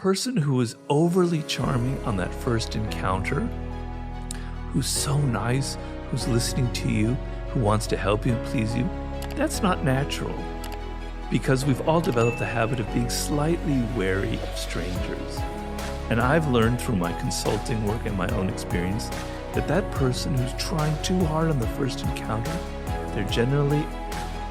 person who is overly charming on that first encounter, who's so nice, who's listening to you, who wants to help you and please you, that's not natural. Because we've all developed the habit of being slightly wary of strangers. And I've learned through my consulting work and my own experience that that person who's trying too hard on the first encounter, they're generally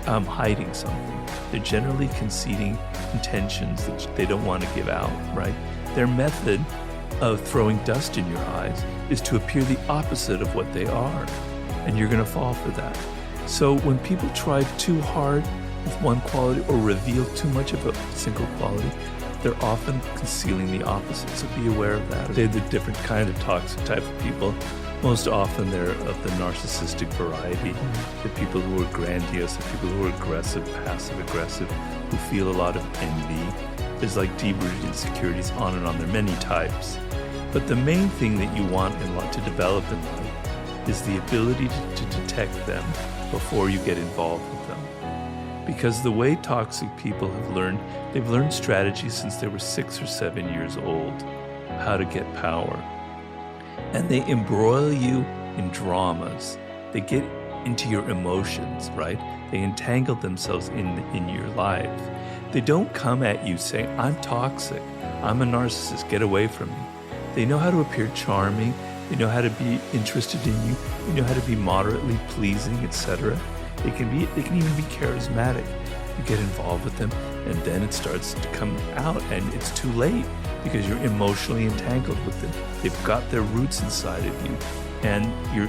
hiding something. They're generally conceding intentions that they don't want to give out, right? Their method of throwing dust in your eyes is to appear the opposite of what they are. And you're going to fall for that. So when people try too hard with one quality or reveal too much of a single quality, they're often concealing the opposite. So be aware of that. They're the different kind of toxic type of people. Most often they're of the narcissistic variety, the people who are grandiose, the people who are aggressive, passive-aggressive, who feel a lot of envy. There's like deep-rooted insecurities, on and on. There are many types. But the main thing that you want to develop in life is the ability to detect them before you get involved with them. Because the way toxic people have learned, they've learned strategies since they were 6 or 7 years old, how to get power. And they embroil you in dramas. They get into your emotions, right? They entangle themselves in your life. They don't come at you saying, I'm toxic, I'm a narcissist, get away from me. They know how to appear charming, they know how to be interested in you, they know how to be moderately pleasing, etc. They can even be charismatic. You get involved with them, and then it starts to come out, and it's too late because you're emotionally entangled with them. They've got their roots inside of you, and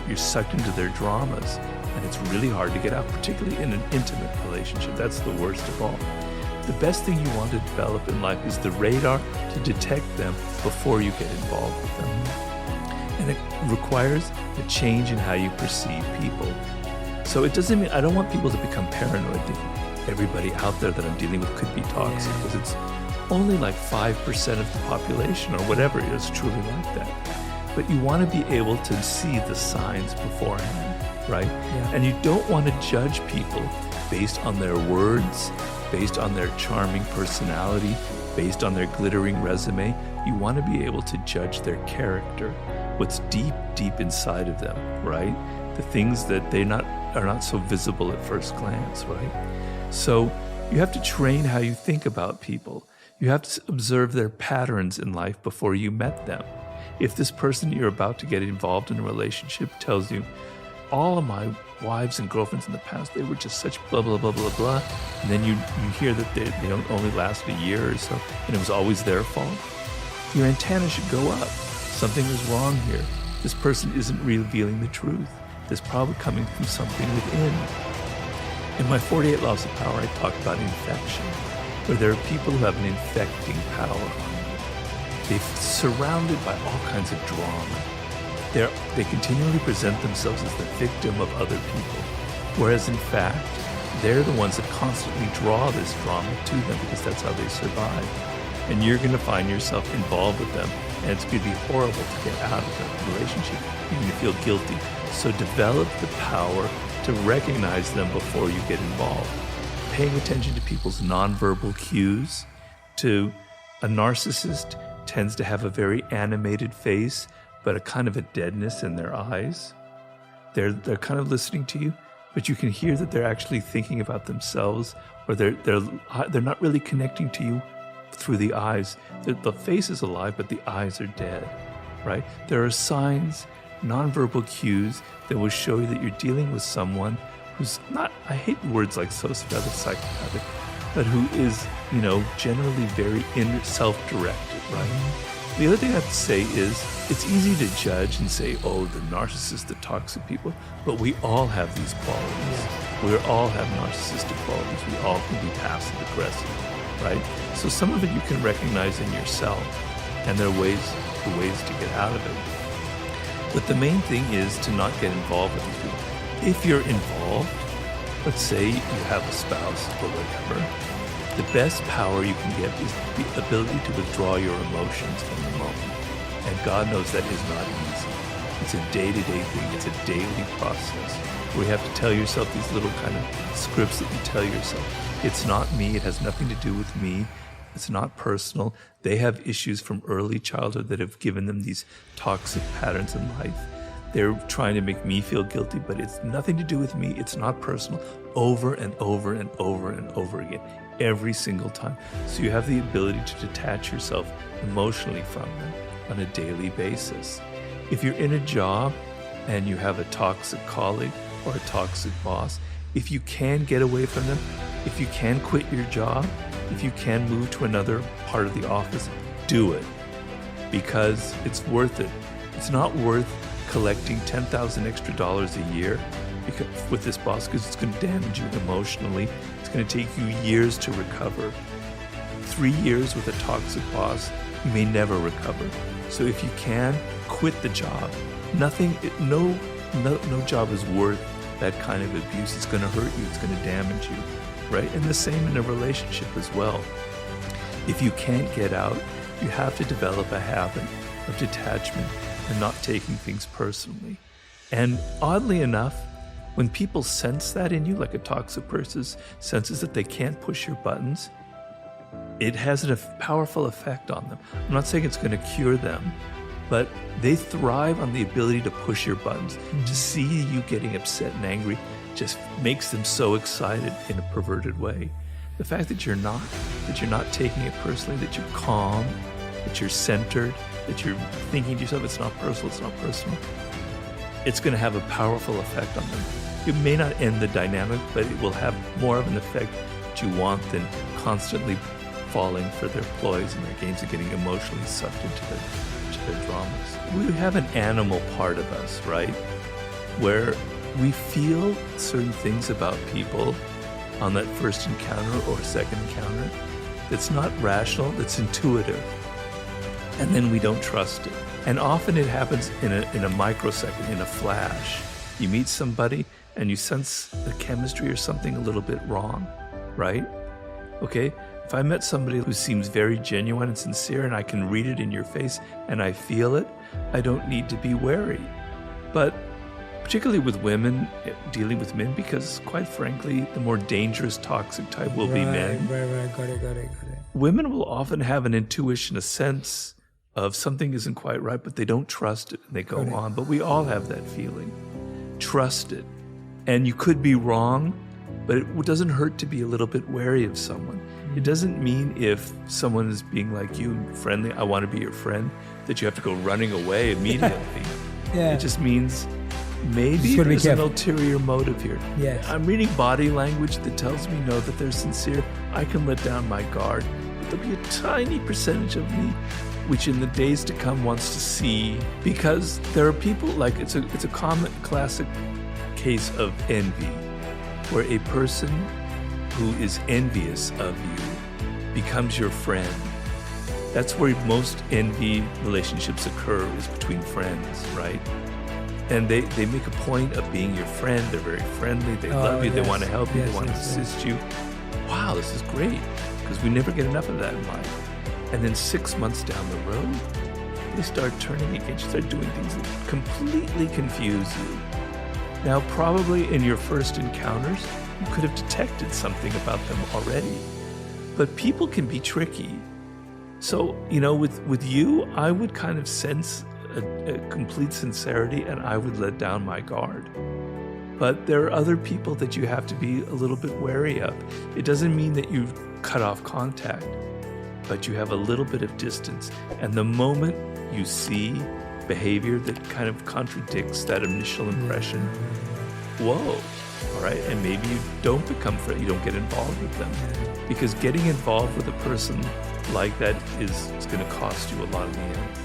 you're sucked into their dramas, and it's really hard to get out, particularly in an intimate relationship. That's the worst of all. The best thing you want to develop in life is the radar to detect them before you get involved with them. And it requires a change in how you perceive people. So it doesn't mean I don't want people to become paranoid, thinking everybody out there that I'm dealing with could be toxic, because it's only like 5% of the population or whatever is truly like that. But you want to be able to see the signs beforehand, right? Yeah. And you don't want to judge people based on their words, based on their charming personality, based on their glittering resume. You want to be able to judge their character, what's deep inside of them, right? The things that are not so visible at first glance, right? So you have to train how you think about people. You have to observe their patterns in life before you met them. If this person you're about to get involved in a relationship tells you, all of my wives and girlfriends in the past, they were just such blah, blah, blah, blah, blah, and then you hear that they only lasted a year or so, and it was always their fault, your antenna should go up. Something is wrong here. This person isn't revealing the truth. There's probably coming from something within. In my 48 Laws of Power, I talk about infection, where there are people who have an infecting power on you. They're surrounded by all kinds of drama. They continually present themselves as the victim of other people, whereas in fact, they're the ones that constantly draw this drama to them because that's how they survive. And you're going to find yourself involved with them, and it's going to be horrible to get out of the relationship. You're going to feel guilty. So develop the power to recognize them before you get involved. Paying attention to people's nonverbal cues. A narcissist tends to have a very animated face, but a kind of a deadness in their eyes. They're kind of listening to you, but you can hear that they're actually thinking about themselves, or they're not really connecting to you through the eyes. The face is alive, but the eyes are dead, right? There are signs, nonverbal cues that will show you that you're dealing with someone who's not, I hate words like sociopathic, psychopathic, but who is, generally very self-directed, right? The other thing I have to say is, it's easy to judge and say, oh, the narcissists, the toxic people, but we all have these qualities. We all have narcissistic qualities. We all can be passive-aggressive, right? So some of it you can recognize in yourself, and there are ways to get out of it. But the main thing is to not get involved with these people. If you're involved, let's say you have a spouse or whatever, the best power you can get is the ability to withdraw your emotions from the moment. And God knows that is not easy. It's a day-to-day thing. It's a daily process where you have to tell yourself these little kind of scripts that you tell yourself. It's not me. It has nothing to do with me. It's not personal. They have issues from early childhood that have given them these toxic patterns in life. They're trying to make me feel guilty, but it's nothing to do with me. It's not personal. Over and over and over and over again, every single time. So you have the ability to detach yourself emotionally from them on a daily basis. If you're in a job and you have a toxic colleague or a toxic boss, if you can get away from them, if you can quit your job, if you can move to another part of the office, do it, because it's worth it. It's not worth collecting $10,000 extra a year with this boss, because it's going to damage you emotionally. It's going to take you years to recover. 3 years with a toxic boss, you may never recover. So if you can, quit the job. No job is worth that kind of abuse. It's going to hurt you. It's going to damage you, right? And the same in a relationship as well. If you can't get out, you have to develop a habit of detachment and not taking things personally. And oddly enough, when people sense that in you, like a toxic person senses that they can't push your buttons, it has a powerful effect on them. I'm not saying it's going to cure them, but they thrive on the ability to push your buttons. To see you getting upset and angry just makes them so excited in a perverted way. The fact that you're not taking it personally, that you're calm, that you're centered, that you're thinking to yourself, it's not personal, it's going to have a powerful effect on them. It may not end the dynamic, but it will have more of an effect that you want than constantly falling for their ploys and their games and getting emotionally sucked into their dramas. We have an animal part of us, right? Where we feel certain things about people on that first encounter or second encounter that's not rational, that's intuitive. And then we don't trust it. And often it happens in a microsecond, in a flash. You meet somebody and you sense the chemistry or something a little bit wrong, right? Okay, if I met somebody who seems very genuine and sincere and I can read it in your face and I feel it, I don't need to be wary. But particularly with women, dealing with men, because quite frankly, the more dangerous toxic type will be men. Right, got it. Women will often have an intuition, a sense of something isn't quite right, but they don't trust it and they go on. But we all have that feeling. Trust it. And you could be wrong, but it doesn't hurt to be a little bit wary of someone. It doesn't mean if someone is being like you, friendly, I want to be your friend, that you have to go running away immediately. Yeah. It just means maybe there's an ulterior motive here. Yes. I'm reading body language that tells me no, that they're sincere. I can let down my guard. But there'll be a tiny percentage of me which in the days to come wants to see, because there are people like it's a common classic case of envy, where a person who is envious of you becomes your friend. That's where most envy relationships occur, is between friends, right? And they make a point of being your friend. They're very friendly. They love you. They want to help you. They want to assist you. Wow, this is great, because we never get enough of that in life. And then 6 months down the road, they start turning against you, start doing things that completely confuse you. Now, probably in your first encounters, you could have detected something about them already. But people can be tricky. So, with you, I would kind of sense a complete sincerity and I would let down my guard. But there are other people that you have to be a little bit wary of. It doesn't mean that you cut off contact, but you have a little bit of distance. And the moment you see behavior that kind of contradicts that initial impression, whoa, all right, and maybe you don't become friends, you don't get involved with them. Because getting involved with a person like that is going to cost you a lot in the end.